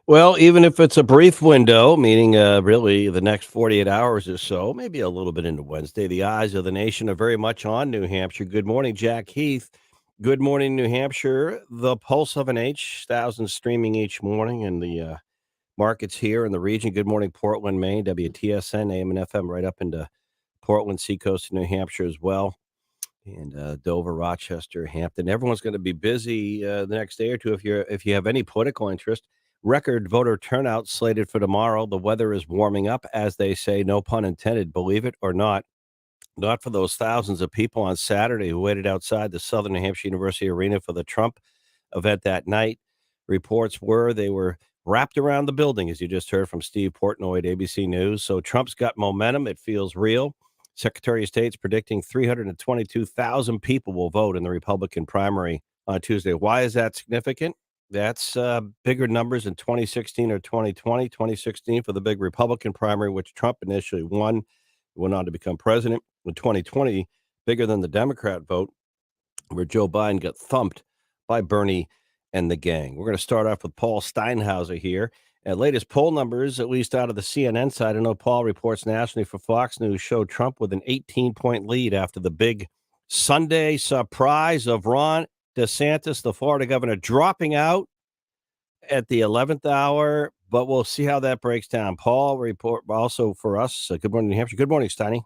Well, even if it's a brief window, meaning really the next 48 hours or so, maybe a little bit into Wednesday, the eyes of the nation are very much on New Hampshire. Good morning, Jack Heath. Good morning, New Hampshire. The pulse of an H, thousands streaming each morning in the markets here in the region. Good morning, Portland, Maine, WTSN, AM and FM, right up into Portland, Seacoast, New Hampshire as well. And Dover, Rochester, Hampton. Everyone's going to be busy the next day or two if you have any political interest. Record voter turnout slated for tomorrow. The weather is warming up, as they say. No pun intended. Believe it or not. Not for those thousands of people on Saturday who waited outside the Southern New Hampshire University Arena for the Trump event that night. Reports were they were wrapped around the building, as you just heard from Steve Portnoy at ABC News. So Trump's got momentum. It feels real. Secretary of State's predicting 322,000 people will vote in the Republican primary on Tuesday. Why is that significant? That's bigger numbers in 2016 or 2020. 2016 for the big Republican primary, which Trump initially won, went on to become president. In 2020, bigger than the Democrat vote, where Joe Biden got thumped by Bernie and the gang. We're going to start off with Paul Steinhauser here. Latest poll numbers, at least out of the CNN side, I know Paul reports nationally for Fox News, showed Trump with an 18-point lead after the big Sunday surprise of Ron DeSantis, the Florida governor, dropping out at the 11th hour. But we'll see how that breaks down. Paul, report also for us. Good morning, New Hampshire. Good morning, Steiny.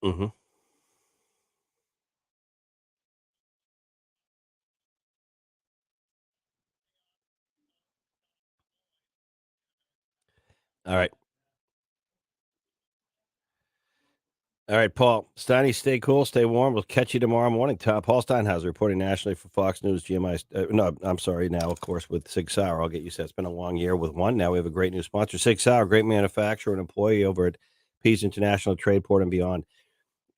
Hmm. All right. All right, Paul. Steiny, stay cool, stay warm. We'll catch you tomorrow morning. Paul Steinhauser reporting nationally for Fox News, GMI. No, I'm sorry. Now, of course, with Sig Sauer, I'll get you set. It's been a long year with one. Now we have a great new sponsor, Sig Sauer, great manufacturer and employee over at Peace International Trade Port and beyond.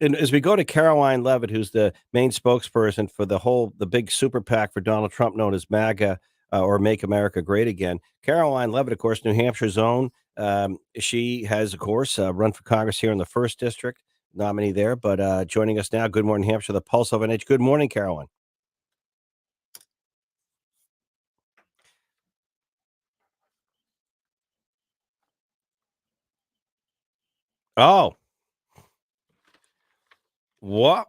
And as we go to Caroline Levitt, who's the main spokesperson for the big super PAC for Donald Trump, known as MAGA or Make America Great Again. Caroline Levitt, of course, New Hampshire's own. She has, of course, run for Congress here in the first district, nominee there. But joining us now, Good Morning Hampshire, the Pulse of NH. Good morning, Caroline. Oh, what?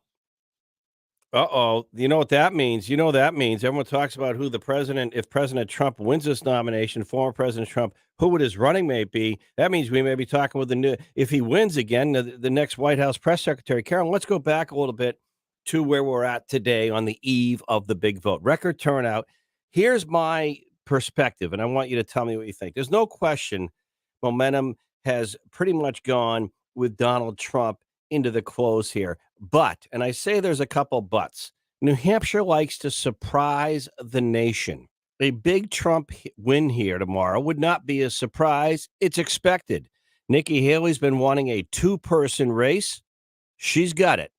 Uh-oh. You know what that means? You know that means everyone talks about who the president if President Trump wins this nomination, former President Trump, who would his running mate be? That means we may be talking with the new if he wins again, the next White House press secretary. Carol, let's go back a little bit to where we're at today on the eve of the big vote. Record turnout. Here's my perspective, and I want you to tell me what you think. There's no question momentum has pretty much gone with Donald Trump into the close here. But, and I say there's a couple buts, New Hampshire likes to surprise the nation. A big Trump win here tomorrow would not be a surprise. It's expected. Nikki Haley's been wanting a two-person race. She's got it.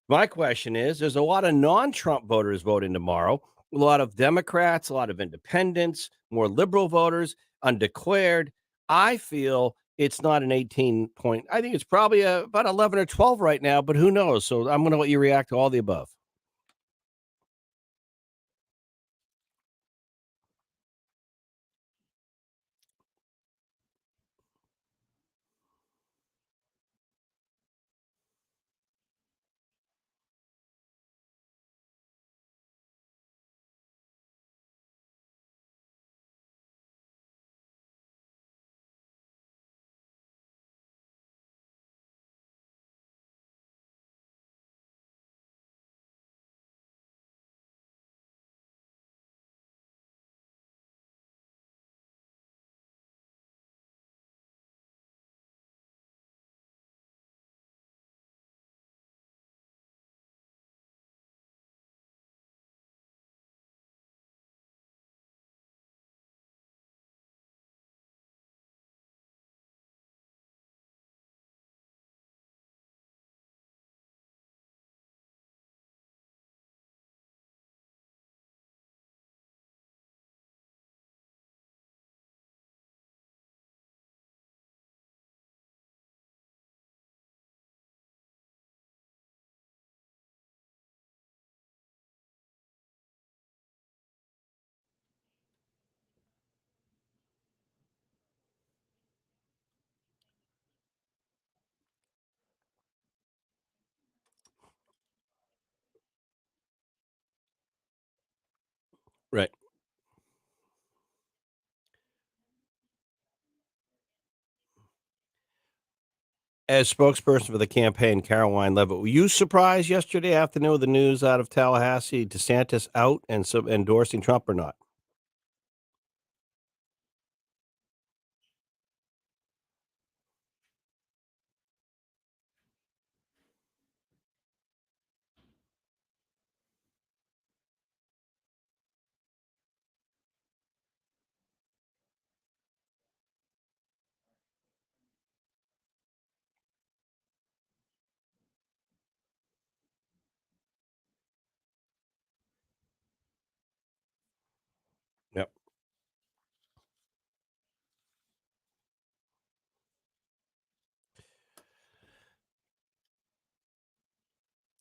My question is there's a lot of non Trump voters voting tomorrow, a lot of Democrats, a lot of independents, more liberal voters, undeclared. I feel it's not an 18 point. I think it's probably about 11 or 12 right now, but who knows? So I'm going to let you react to all the above. Right. As spokesperson for the campaign, Caroline Levitt, were you surprised yesterday afternoon with the news out of Tallahassee, DeSantis out and so endorsing Trump or not? Yep.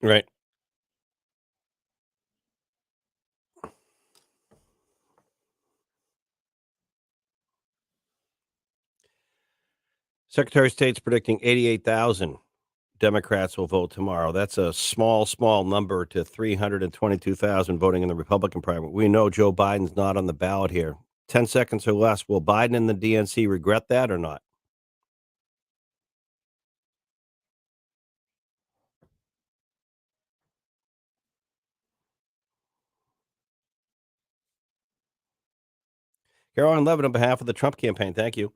Right. Secretary of State's predicting 88,000 Democrats will vote tomorrow. That's a small, small number to 322,000 voting in the Republican primary. We know Joe Biden's not on the ballot here. 10 seconds or less. Will Biden and the DNC regret that or not? Caroline Levitt on behalf of the Trump campaign. Thank you.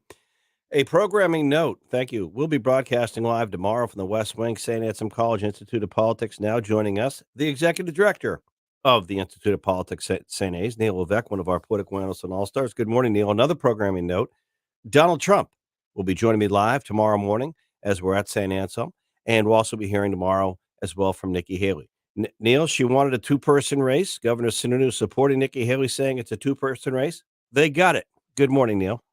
A programming note. Thank you. We'll be broadcasting live tomorrow from the West Wing, St. Anselm College Institute of Politics. Now joining us, the executive director of the Institute of Politics at St. A's, Neil Levesque, one of our political analysts and all-stars. Good morning, Neil. Another programming note. Donald Trump will be joining me live tomorrow morning as we're at St. Anselm, and we'll also be hearing tomorrow as well from Nikki Haley. Neil, she wanted a two-person race. Governor Sununu supporting Nikki Haley, saying it's a two-person race. They got it. Good morning, Neil.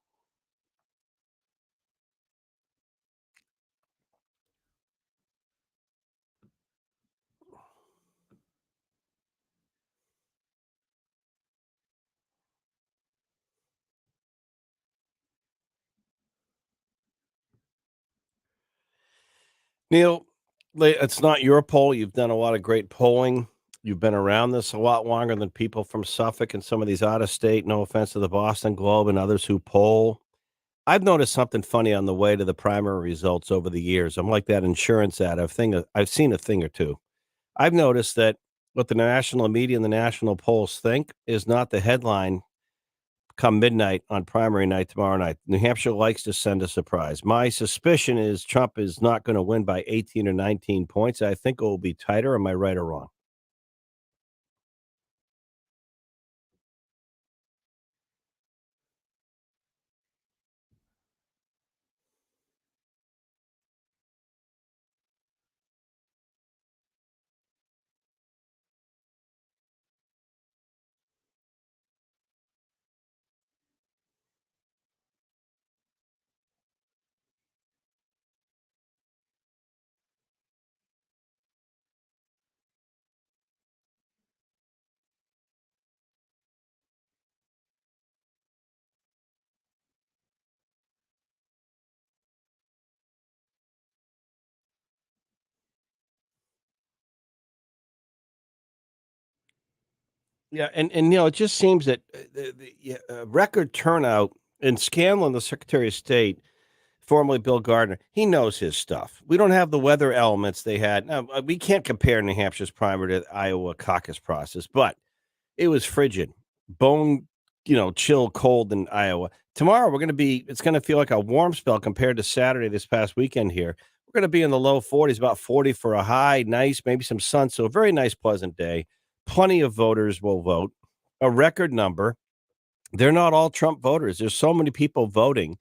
Neil, it's not your poll. You've done a lot of great polling. You've been around this a lot longer than people from Suffolk and some of these out of state. No offense to the Boston Globe and others who poll. I've noticed something funny on the way to the primary results over the years. I'm like that insurance ad. I've seen a thing or two. I've noticed that what the national media and the national polls think is not the headline come midnight on primary night tomorrow night. New Hampshire likes to send a surprise. My suspicion is Trump is not going to win by 18 or 19 points. I think it will be tighter. Am I right or wrong? Yeah, and it just seems that record turnout in Scanlon, the Secretary of State, formerly Bill Gardner, he knows his stuff. We don't have the weather elements they had. Now, we can't compare New Hampshire's primary to the Iowa caucus process, but it was frigid, bone, chill cold in Iowa. Tomorrow it's gonna feel like a warm spell compared to Saturday this past weekend here. We're gonna be in the low 40s, about 40 for a high, nice, maybe some sun. So a very nice, pleasant day. Plenty of voters will vote, a record number. They're not all Trump voters. There's so many people voting.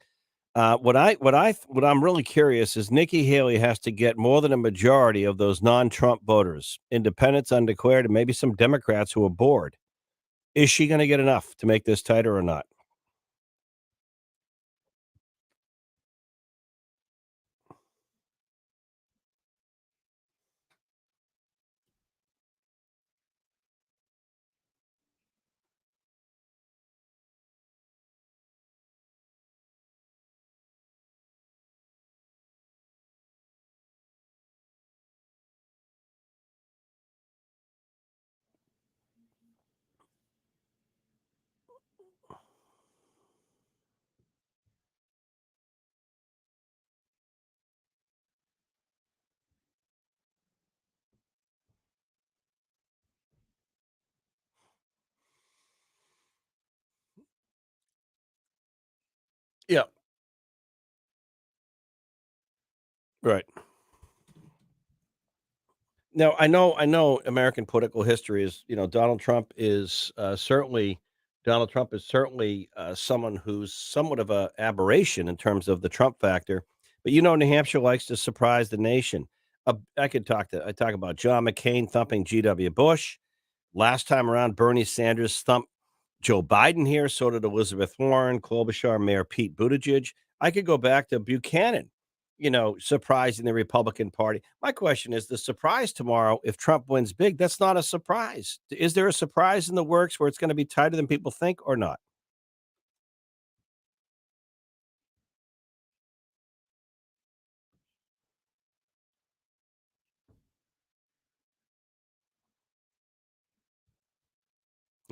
What I'm really curious is Nikki Haley has to get more than a majority of those non-Trump voters, independents, undeclared, and maybe some Democrats who are bored. Is she gonna get enough to make this tighter or not? Yeah, right. Now, I know American political history is, Donald Trump is certainly, someone who's somewhat of a aberration in terms of the Trump factor, but, New Hampshire likes to surprise the nation. I talk about John McCain thumping G.W. Bush. Last time around, Bernie Sanders thumped Joe Biden here, so did Elizabeth Warren, Klobuchar, Mayor Pete Buttigieg. I could go back to Buchanan, surprising the Republican Party. My question is the surprise tomorrow, if Trump wins big, that's not a surprise. Is there a surprise in the works where it's going to be tighter than people think or not?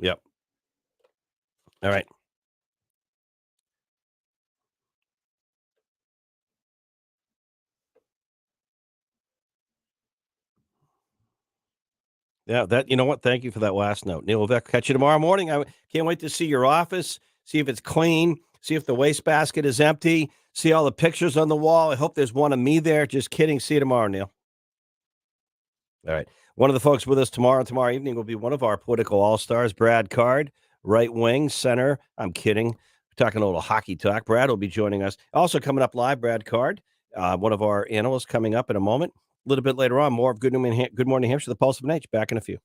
Yep. All right. Yeah, that you know what? Thank you for that last note. Neil Levesque, catch you tomorrow morning. I can't wait to see your office, see if it's clean, see if the wastebasket is empty, see all the pictures on the wall. I hope there's one of me there. Just kidding. See you tomorrow, Neil. All right. One of the folks with us tomorrow evening will be one of our political all-stars, Brad Card, right wing, center. I'm kidding. We're talking a little hockey talk. Brad will be joining us. Also coming up live, Brad Card, one of our analysts coming up in a moment. A little bit later on, more of Good Morning Hampshire, the Pulse of an H. Back in a few.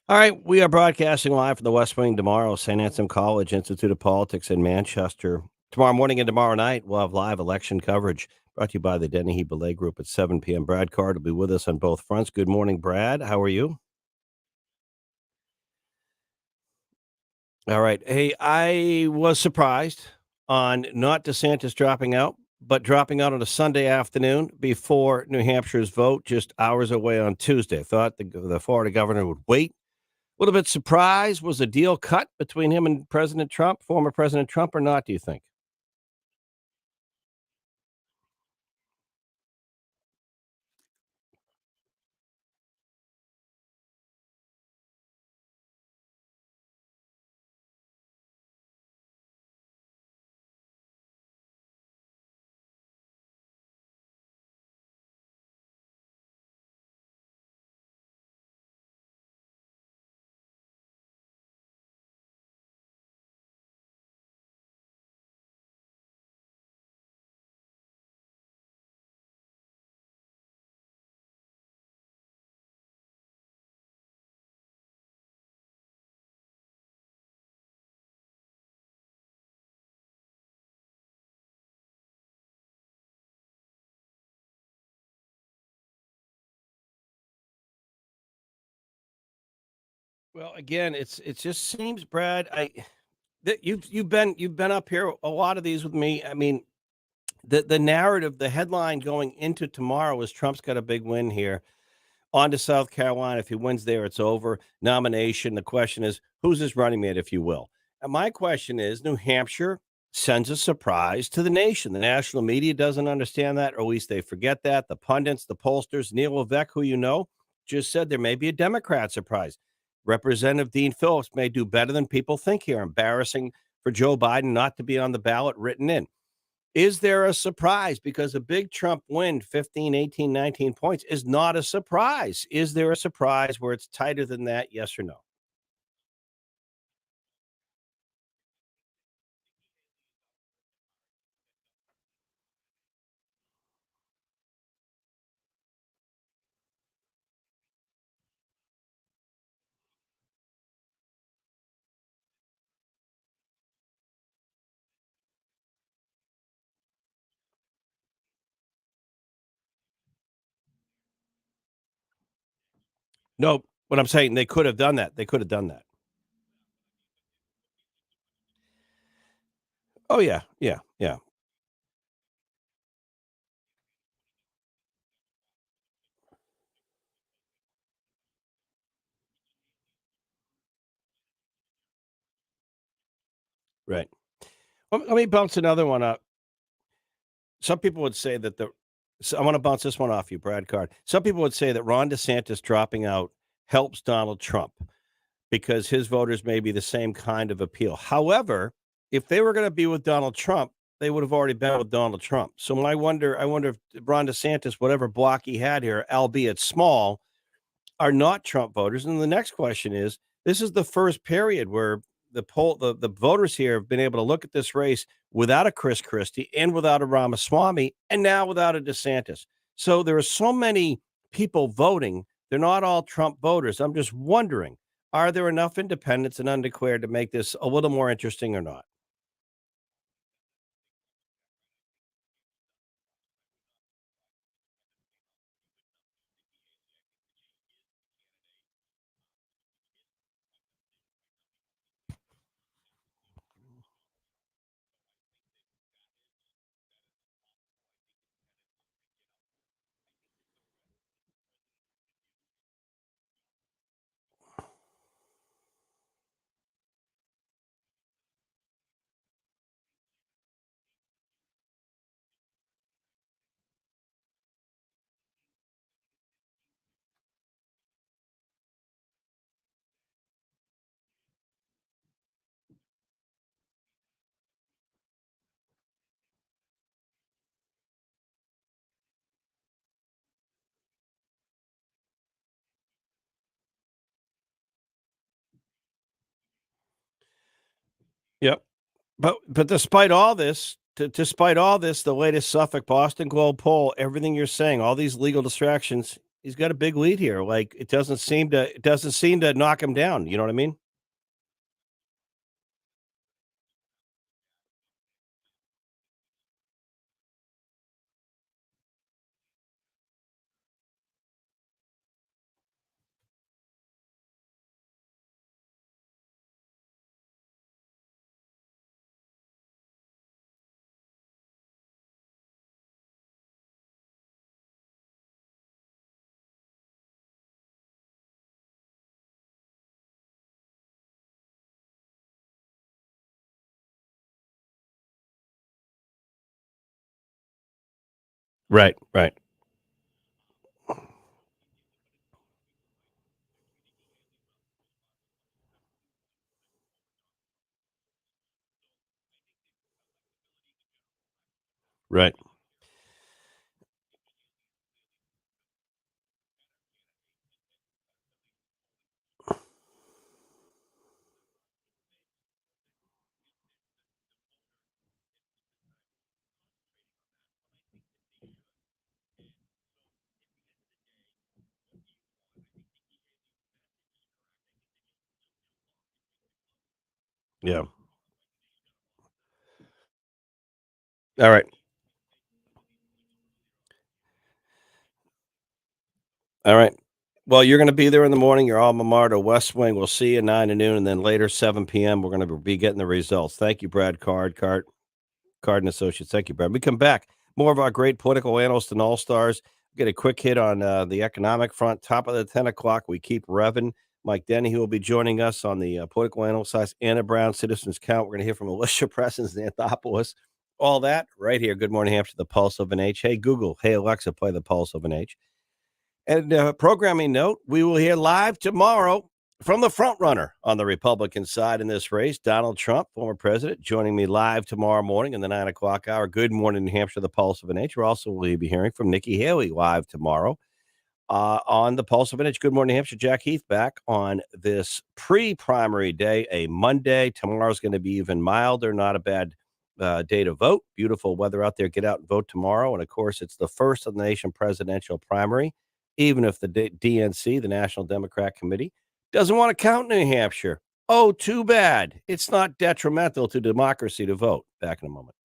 All right, we are broadcasting live from the West Wing tomorrow, St. Anselm College Institute of Politics in Manchester. Tomorrow morning and tomorrow night, we'll have live election coverage brought to you by the Denny Belay Group at 7 p.m. Brad Card will be with us on both fronts. Good morning, Brad. How are you? All right. Hey, I was surprised on not DeSantis dropping out, but dropping out on a Sunday afternoon before New Hampshire's vote, just hours away on Tuesday. Thought the Florida governor would wait. A little bit surprised. Was a deal cut between him and President Trump, former President Trump, or not, do you think? Well, again, it just seems, Brad, I that you've been up here a lot of these with me. I mean, the narrative, the headline going into tomorrow is Trump's got a big win here. On to South Carolina. If he wins there, it's over. Nomination. The question is, who's his running mate, if you will? And my question is, New Hampshire sends a surprise to the nation. The national media doesn't understand that, or at least they forget that. The pundits, the pollsters, Neil Levesque, who you know, just said there may be a Democrat surprise. Representative Dean Phillips may do better than people think here. Embarrassing for Joe Biden not to be on the ballot written in. Is there a surprise? Because a big Trump win, 15, 18, 19 points, is not a surprise. Is there a surprise where it's tighter than that? Yes or no? No, what I'm saying, they could have done that. They could have done that. Oh, yeah. Yeah. Yeah. Right. Let me bounce another one up. Some people would say that I want to bounce this one off you, Brad Card. Some people would say that Ron DeSantis dropping out helps Donald Trump, because his voters may be the same kind of appeal. However, if they were going to be with Donald Trump, they would have already been with Donald Trump. So I wonder if Ron DeSantis, whatever block he had here, albeit small, are not Trump voters. And the next question is, this is the first period where the voters here have been able to look at this race without a Chris Christie and without a Ramaswamy and now without a DeSantis. So there are so many people voting. They're not all Trump voters. I'm just wondering, are there enough independents and undeclared to make this a little more interesting or not? Yep. But despite all this, the latest Suffolk Boston Globe poll, everything you're saying, all these legal distractions, He's got a big lead here. Like it doesn't seem to knock him down. You know what I mean? Right, right, right. Yeah. All right. All right. Well, you're going to be there in the morning. Your alma mater, West Wing. We'll see you 9 to noon, and then later 7 p.m. We're going to be getting the results. Thank you, Brad Card and Associates. Thank you, Brad. We come back. More of our great political analysts and all stars. Get a quick hit on the economic front. Top of the 10 o'clock. We keep revving. Mike Denny, who will be joining us on the political analyst side. Anna Brown, Citizens Count. We're going to hear from Alicia Presens, Anthopoulos. All that right here. Good morning, Hampshire. The Pulse of an H. Hey, Google. Hey, Alexa, play the Pulse of an H. And programming note, we will hear live tomorrow from the front runner on the Republican side in this race, Donald Trump, former president, joining me live tomorrow morning in the 9 o'clock hour. Good morning, New Hampshire, the Pulse of an H. We're also will be hearing from Nikki Haley live tomorrow on the Pulse of an Inch. Good morning, New Hampshire. Jack Heath back on this pre-primary day, a Monday. Tomorrow's going to be even milder. Not a bad day to vote. Beautiful weather out there. Get out and vote tomorrow. And of course, it's the first of the nation presidential primary. Even if the DNC, the National Democrat Committee, doesn't want to count New Hampshire. Oh, too bad. It's not detrimental to democracy to vote. Back in a moment.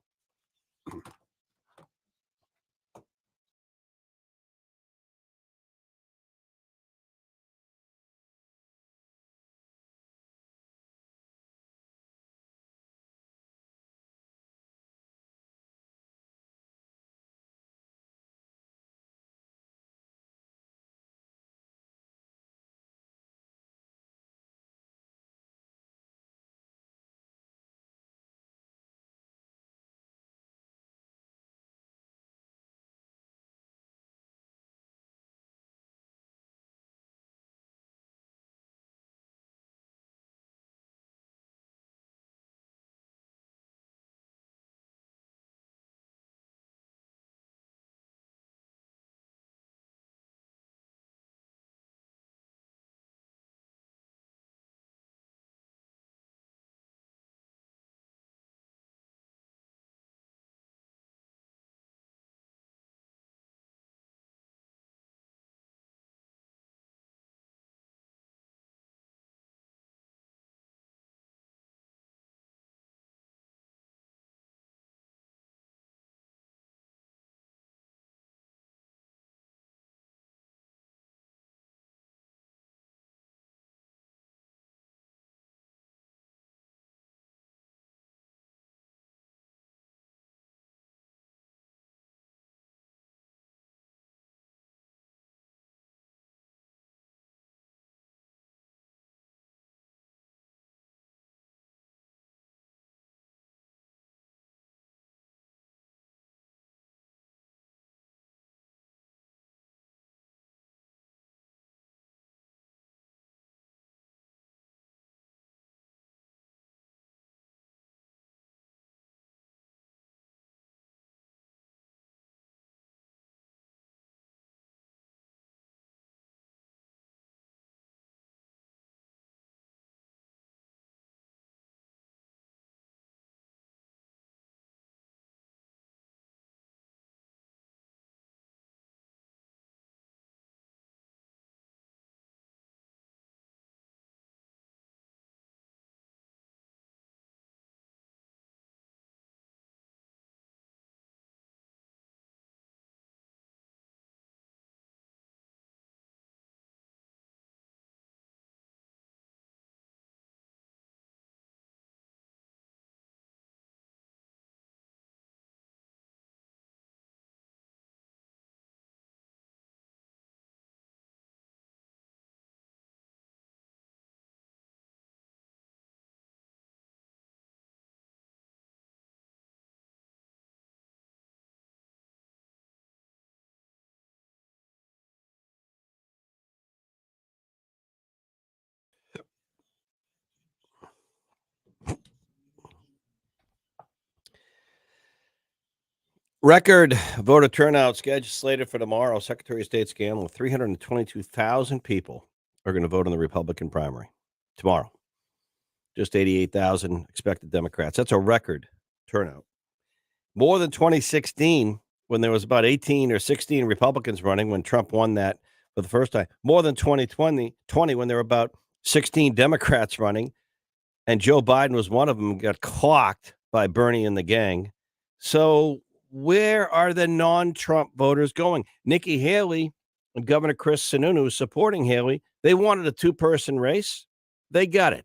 Record voter turnout scheduled slated for tomorrow. Secretary of State scandal: 322,000 people are going to vote in the Republican primary tomorrow. Just 88,000 expected Democrats. That's a record turnout. More than 2016, when there was about 18 or 16 Republicans running when Trump won that for the first time. More than 2020 when there were about 16 Democrats running, and Joe Biden was one of them, got clocked by Bernie and the gang. So where are the non-Trump voters going? Nikki Haley and Governor Chris Sununu supporting Haley. They wanted a two-person race. They got it.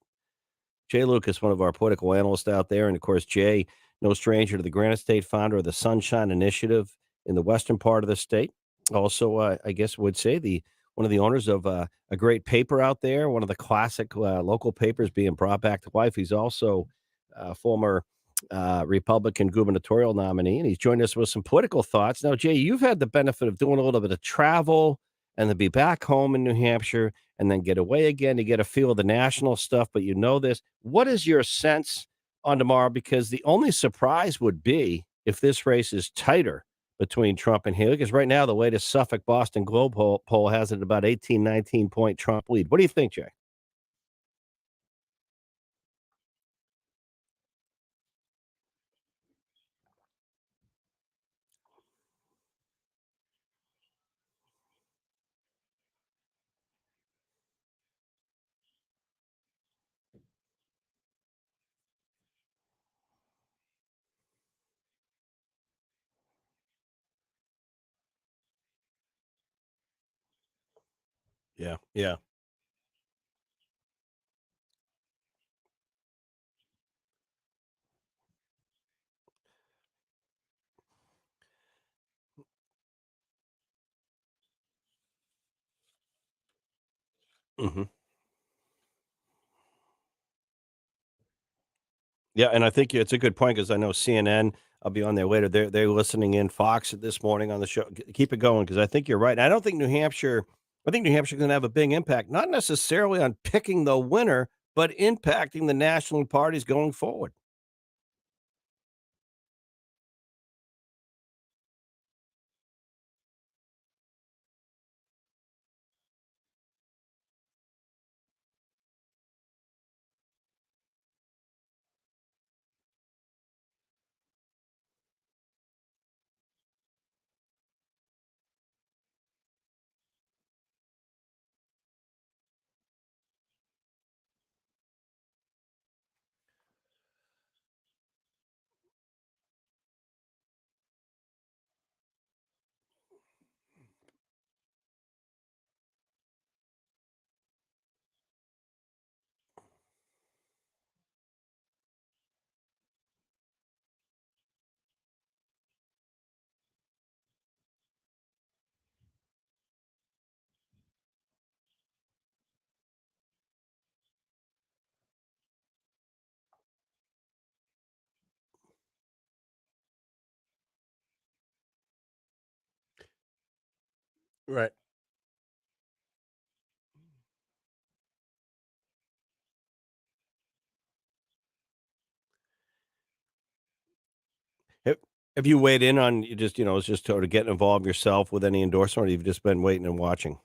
Jay Lucas, one of our political analysts out there, and of course, Jay, no stranger to the Granite State, founder of the Sunshine Initiative in the western part of the state. Also, I guess would say the one of the owners of a great paper out there, one of the classic local papers being brought back to life. He's also a former Republican gubernatorial nominee, and he's joined us with some political thoughts. Now, Jay, you've had the benefit of doing a little bit of travel and to be back home in New Hampshire and then get away again to get a feel of the national stuff, but you know this. What is your sense on tomorrow? Because the only surprise would be if this race is tighter between Trump and Haley, because right now the latest Suffolk Boston Globe poll has it about 18, 19-point Trump lead. What do you think, Jay? Yeah, yeah. Hmm. Yeah, and I think it's a good point because I know CNN. I'll be on there later. They're listening in. Fox this morning on the show. Keep it going because I think you're right. I don't think New Hampshire. I think New Hampshire going to have a big impact, not necessarily on picking the winner, but impacting the national parties going forward. Right. Have, have you weighed in on you just it's just sort of getting involved yourself with any endorsement, or you've just been waiting and watching?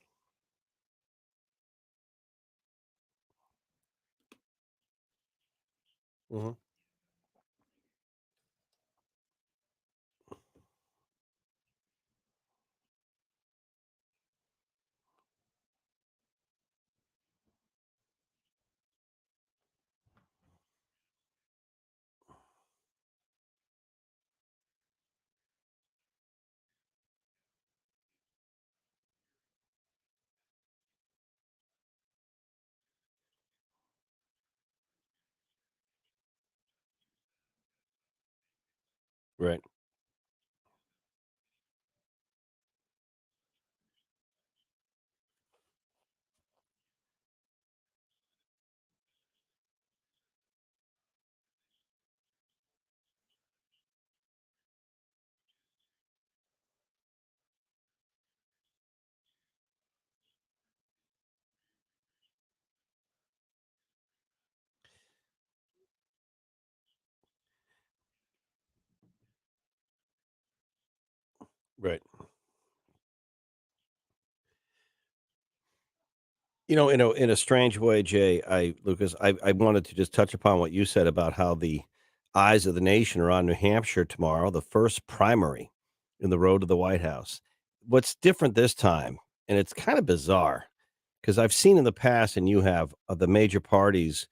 Hmm. Right. Right. In a strange way, Jay, I Lucas, I wanted to just touch upon what you said about how the eyes of the nation are on New Hampshire tomorrow, the first primary in the road to the White House. What's different this time, and it's kind of bizarre, because I've seen in the past, and you have, the major parties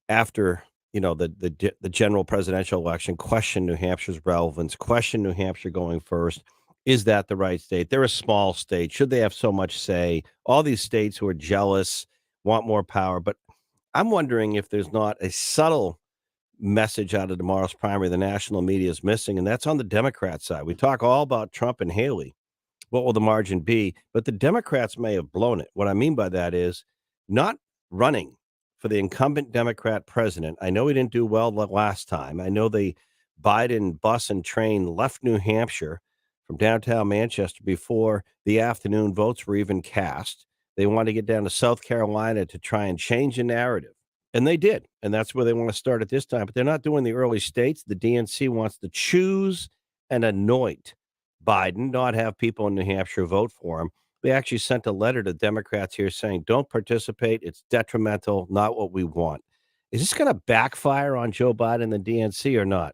after the general presidential election question New Hampshire's relevance, question New Hampshire going first. Is that the right state? They're a small state. Should they have so much say? All these states who are jealous want more power. But I'm wondering if there's not a subtle message out of tomorrow's primary the national media is missing, and that's on the Democrat side. We talk all about Trump and Haley. What will the margin be? But the Democrats may have blown it. What I mean by that is not running for the incumbent Democrat president. I know he didn't do well the last time. I know the Biden bus and train left New Hampshire from downtown Manchester before the afternoon votes were even cast. They wanted to get down to South Carolina to try and change the narrative. And they did. And that's where they want to start at this time. But they're not doing the early states. The DNC wants to choose and anoint Biden, not have people in New Hampshire vote for him. They actually sent a letter to Democrats here saying, don't participate. It's detrimental, not what we want. Is this going to backfire on Joe Biden and the DNC or not?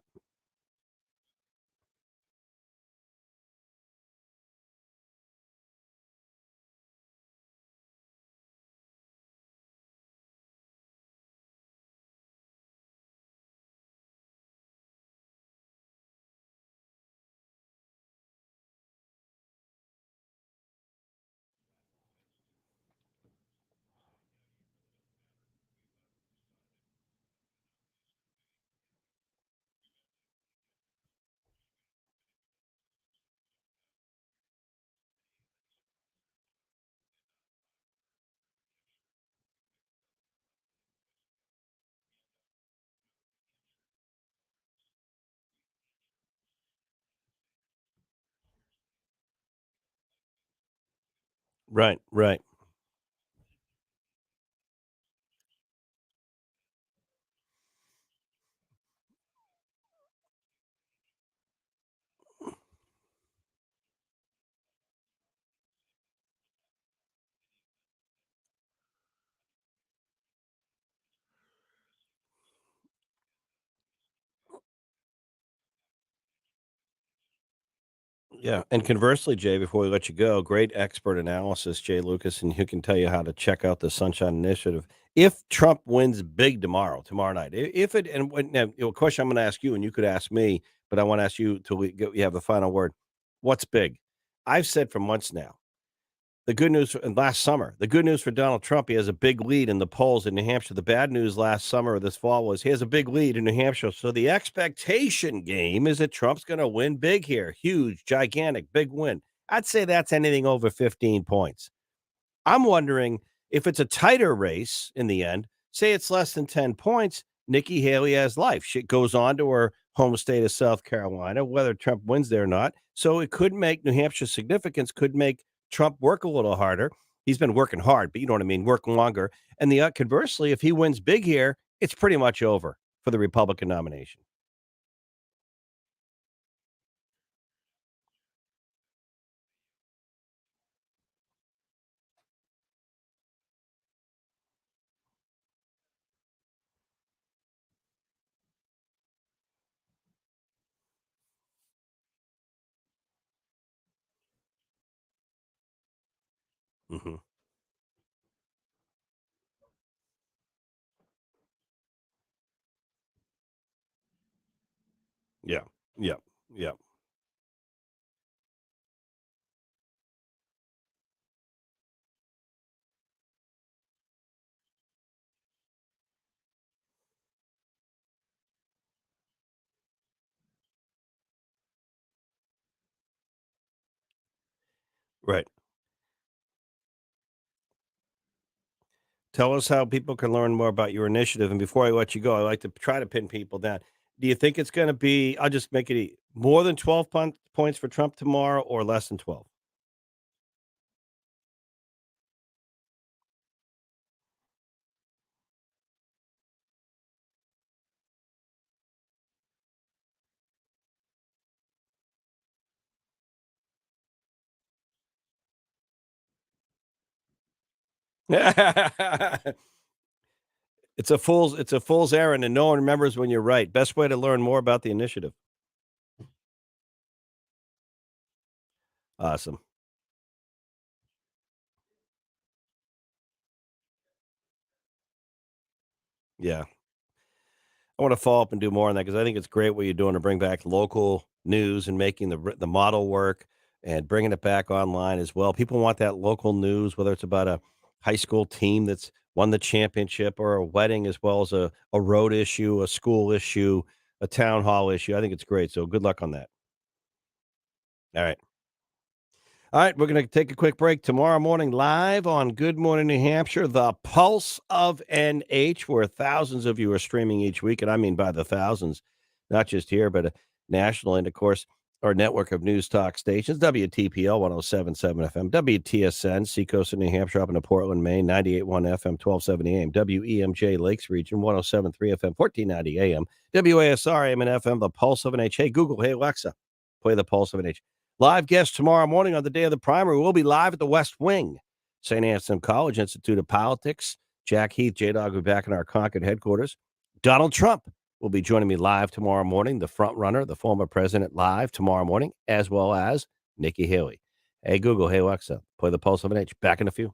Right, right. Yeah, and conversely, Jay, before we let you go, great expert analysis, Jay Lucas, and who can tell you how to check out the Sunshine Initiative. If Trump wins big tomorrow night, if it and when now, a question I'm going to ask you, and you could ask me, but I want to ask you till you have the final word. What's big? I've said for months now. The good news and last summer, the good news for Donald Trump, he has a big lead in the polls in New Hampshire. The bad news last summer or this fall was he has a big lead in New Hampshire. So the expectation game is that Trump's going to win big here. Huge, gigantic, big win. I'd say that's anything over 15 points. I'm wondering if it's a tighter race in the end, say it's less than 10 points, Nikki Haley has life. She goes on to her home state of South Carolina, whether Trump wins there or not. So it could make New Hampshire's significance, could make Trump work a little harder. He's been working hard, but you know what I mean, working longer. And the conversely, if he wins big here, it's pretty much over for the Republican nomination. Hmm. Yeah. Yeah. Yeah. Right. Tell us how people can learn more about your initiative. And before I let you go, I like to try to pin people down. Do you think it's going to be, I'll just make it more than 12 points for Trump tomorrow or less than 12? It's a fool's errand, and no one remembers when you're right. Best way to learn more about the initiative. Awesome. Yeah. I want to follow up and do more on that because I think it's great what you're doing to bring back local news and making the model work and bringing it back online as well. People want that local news, whether it's about a high school team that's won the championship or a wedding, as well as a road issue, a school issue, a town hall issue. I think it's great. So good luck on that. All right. All right, we're going to take a quick break. Tomorrow morning, live on Good Morning New Hampshire, the Pulse of NH, where thousands of you are streaming each week. And I mean by the thousands, not just here, but national. And of course, our network of news talk stations WTPL 1077 FM, WTSN, Seacoast in New Hampshire, up into Portland, Maine, 98.1 FM, 1270 AM, WEMJ Lakes Region, 1073 FM, 1490 AM, WASR AM and FM, the Pulse of NH. Hey, Google, hey, Alexa, play the Pulse of NH. Live guest tomorrow morning on the day of the primary. We'll be live at the West Wing, St. Anselm College Institute of Politics. Jack Heath, J-Dog will be back in our Concord headquarters. Donald Trump will be joining me live tomorrow morning, the front runner, the former president, live tomorrow morning, as well as Nikki Haley. Hey, Google, hey, Alexa, play the Pulse of an H. Back in a few.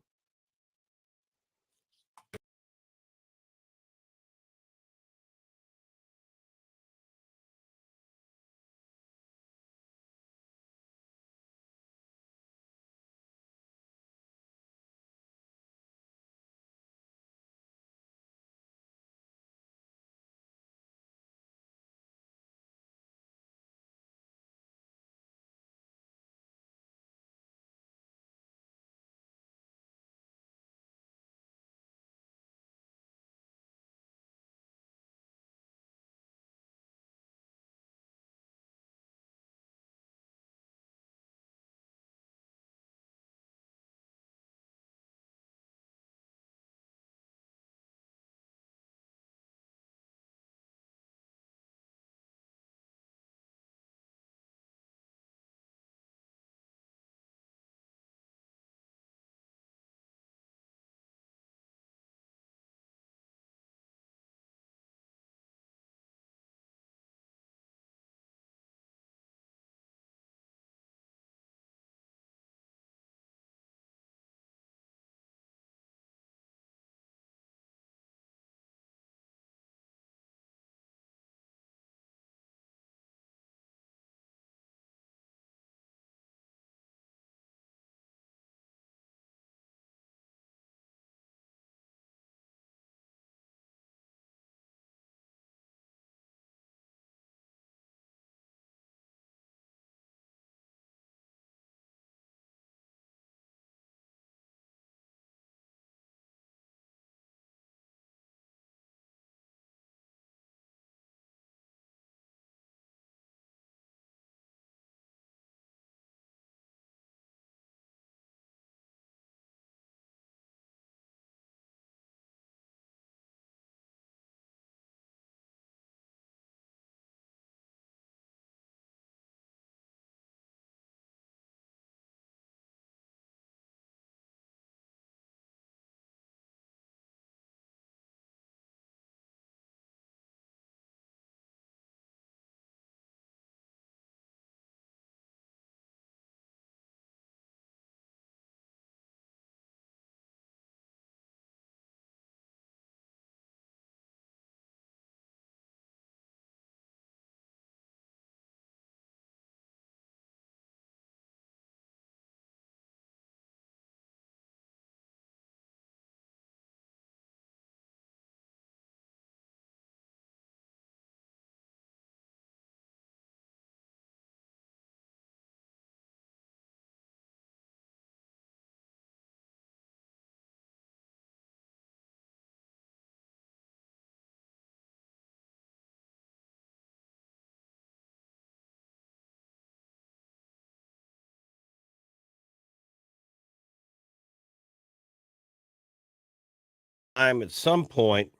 I'm at some point,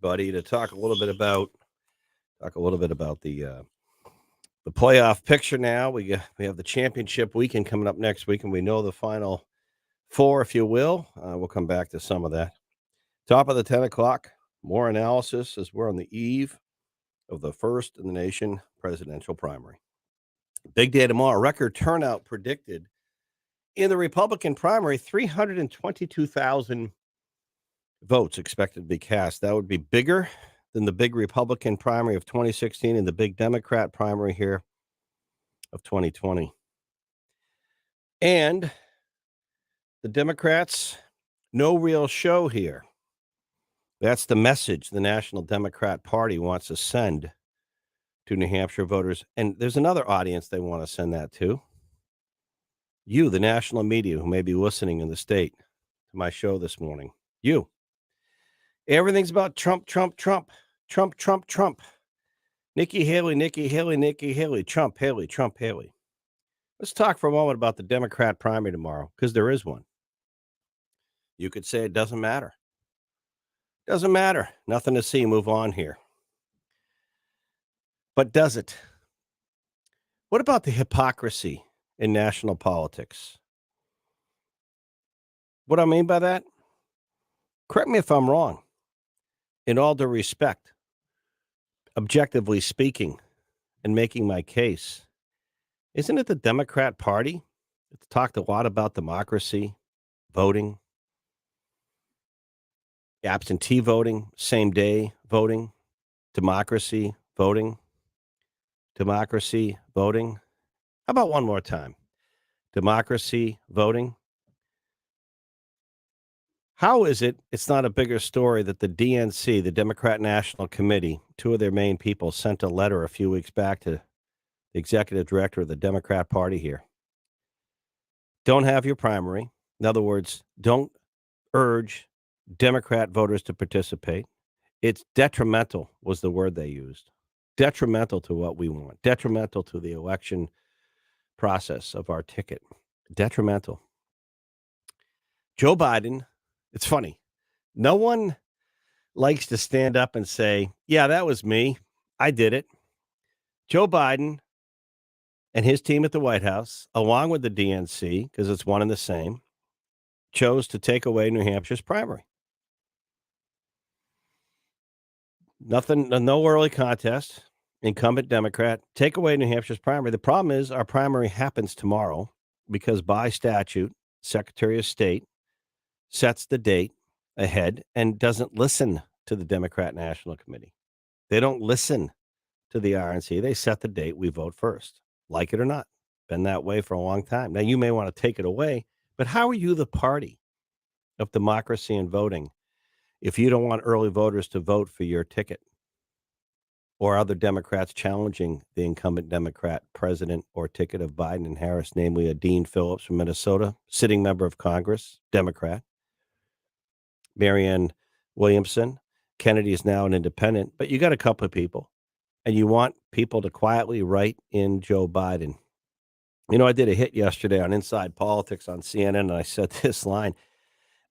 buddy, to talk a little bit about the playoff picture now. We have the championship weekend coming up next week, and we know the final 4, if you will. We'll come back to some of that. Top of the 10 o'clock, more analysis as we're on the eve of the first in the nation presidential primary. Big day tomorrow. Record turnout predicted in the Republican primary, 322,000 votes expected to be cast. That would be bigger than the big Republican primary of 2016 and the big Democrat primary here of 2020. And the Democrats, no real show here. That's the message the National Democrat Party wants to send to New Hampshire voters. And there's another audience they want to send that to. You, the national media who may be listening in the state to my show this morning. You. Everything's about Trump, Trump, Trump, Trump, Trump, Trump. Nikki Haley, Nikki Haley, Nikki Haley, Trump, Haley, Trump, Haley. Let's talk for a moment about the Democrat primary tomorrow, because there is one. You could say it doesn't matter. Doesn't matter. Nothing to see. Move on here. But does it? What about the hypocrisy in national politics? What I mean by that? Correct me if I'm wrong. In all due respect, objectively speaking, and making my case, isn't it the Democrat Party that's talked a lot about democracy, voting, absentee voting, same day voting, democracy, voting, democracy, voting? How about one more time? Democracy, voting. How is it's not a bigger story that the DNC, the Democrat National Committee, two of their main people sent a letter a few weeks back to the executive director of the Democrat Party here? Don't have your primary. In other words, don't urge Democrat voters to participate. It's detrimental, was the word they used. Detrimental to what we want, detrimental to the election process of our ticket. Detrimental. Joe Biden, it's funny. No one likes to stand up and say, yeah, that was me. I did it. Joe Biden and his team at the White House, along with the DNC, because it's one and the same, chose to take away New Hampshire's primary. Nothing, no early contest. Incumbent Democrat, take away New Hampshire's primary. The problem is our primary happens tomorrow because by statute, Secretary of State sets the date ahead and doesn't listen to the Democrat National Committee. They don't listen to the RNC. They set the date. We vote first, like it or not. Been that way for a long time. Now, you may want to take it away, but how are you the party of democracy and voting if you don't want early voters to vote for your ticket or other Democrats challenging the incumbent Democrat president or ticket of Biden and Harris, namely a Dean Phillips from Minnesota, sitting member of Congress, Democrat, Marianne Williamson. Kennedy is now an independent, but you got a couple of people, and you want people to quietly write in Joe Biden. You know, I did a hit yesterday on Inside Politics on CNN, and I said this line.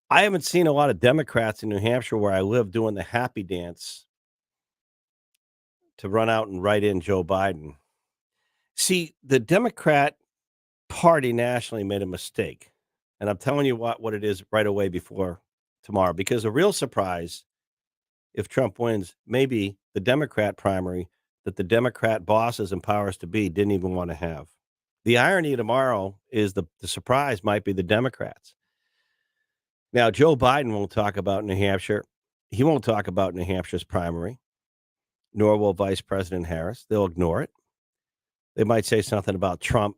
I haven't seen a lot of Democrats in New Hampshire where I live doing the happy dance to run out and write in Joe Biden. See, the Democrat Party nationally made a mistake, and I'm telling you what it is right away before tomorrow, because a real surprise if Trump wins, maybe the Democrat primary that the Democrat bosses and powers to be didn't even want to have. The irony tomorrow is the surprise might be the Democrats. Now, Joe Biden won't talk about New Hampshire. He won't talk about New Hampshire's primary, nor will Vice President Harris. They'll ignore it. They might say something about Trump.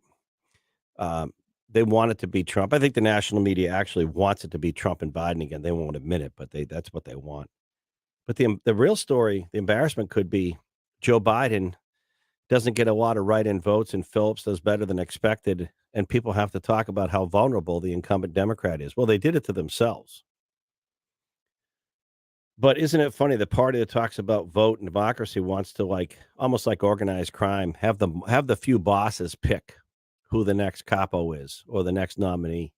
They want it to be Trump. I think the national media actually wants it to be Trump and Biden again. They won't admit it, but that's what they want. But the real story, the embarrassment could be Joe Biden doesn't get a lot of write-in votes, and Phillips does better than expected, and people have to talk about how vulnerable the incumbent Democrat is. Well, they did it to themselves. But isn't it funny? The party that talks about vote and democracy wants to, almost like organized crime, have the few bosses pick who the next capo is or the next nominee.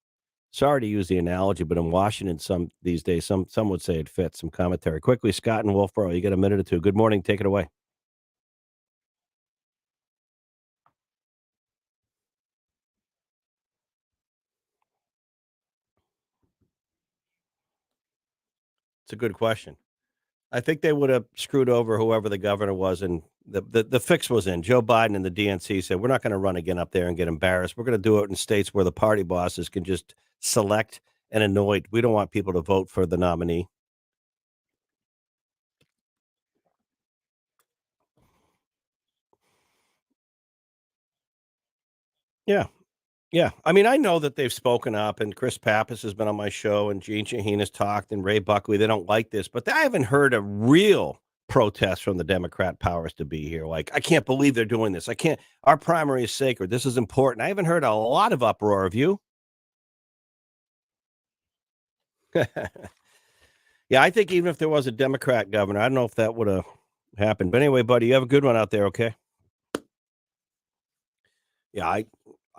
Sorry to use the analogy, but in Washington, these days, some would say it fits. Some commentary quickly. Scott and Wolfboro, you get a minute or two. Good morning. Take it away. It's a good question. I think they would have screwed over whoever the governor was, and the fix was in. Joe Biden and the DNC said, "We're not gonna run again up there and get embarrassed. We're gonna do it in states where the party bosses can just select and anoint. We don't want people to vote for the nominee." Yeah. Yeah. I mean, I know that they've spoken up, and Chris Pappas has been on my show, and Gene Shaheen has talked, and Ray Buckley. They don't like this, but I haven't heard a real protest from the Democrat powers to be here. Like, I can't believe they're doing this. I can't. Our primary is sacred. This is important. I haven't heard a lot of uproar. Of you? Yeah, I think even if there was a Democrat governor, I don't know if that would have happened. But anyway, buddy, you have a good one out there. Okay. Yeah,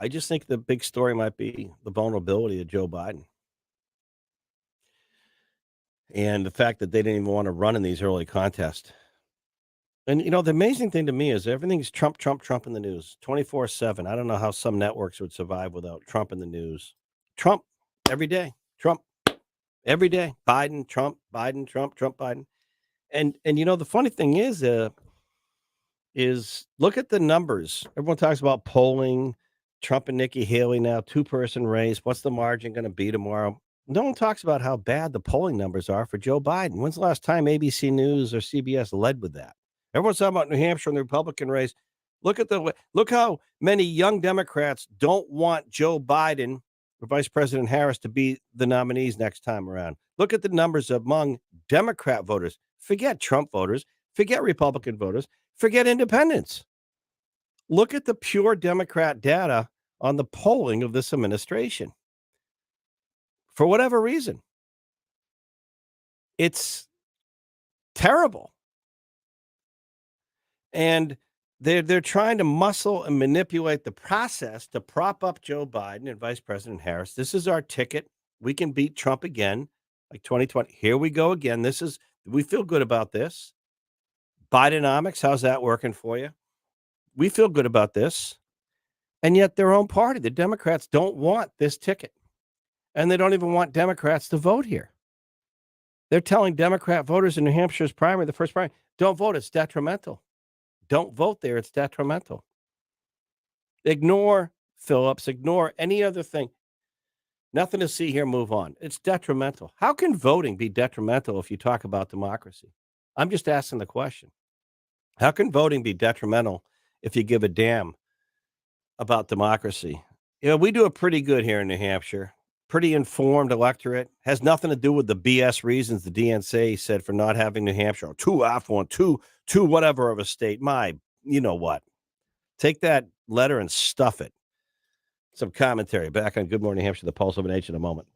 I just think the big story might be the vulnerability of Joe Biden and the fact that they didn't even want to run in these early contests. And the amazing thing to me is everything's Trump, Trump, Trump in the news 24/7. I don't know how some networks would survive without Trump in the news. Trump every day. Trump every day. Biden, Trump, Biden, Trump, Trump, Biden. And the funny thing is look at the numbers. Everyone talks about polling, Trump and Nikki Haley now, two-person race. What's the margin going to be tomorrow? No one talks about how bad the polling numbers are for Joe Biden. When's the last time ABC News or CBS led with that? Everyone's talking about New Hampshire and the Republican race. Look how many young Democrats don't want Joe Biden or Vice President Harris to be the nominees next time around. Look at the numbers among Democrat voters. Forget Trump voters. Forget Republican voters. Forget independents. Look at the pure Democrat data on the polling of this administration. For whatever reason, it's terrible. And they're trying to muscle and manipulate the process to prop up Joe Biden and Vice President Harris. This is our ticket. We can beat Trump again, like 2020. Here we go again. We feel good about this. Bidenomics, how's that working for you? We feel good about this. And yet their own party, the Democrats, don't want this ticket. And they don't even want Democrats to vote here. They're telling Democrat voters in New Hampshire's primary, the first primary, don't vote. It's detrimental. Don't vote there. It's detrimental. Ignore Phillips. Ignore any other thing. Nothing to see here. Move on. It's detrimental. How can voting be detrimental if you talk about democracy? I'm just asking the question. How can voting be detrimental if you give a damn about democracy? We do it pretty good here in New Hampshire. Pretty informed electorate. Has nothing to do with the BS reasons the DNC said for not having New Hampshire. Too affluent, too whatever of a state. You know what? Take that letter and stuff it. Some commentary back on Good Morning Hampshire, the Pulse of an Age in a moment.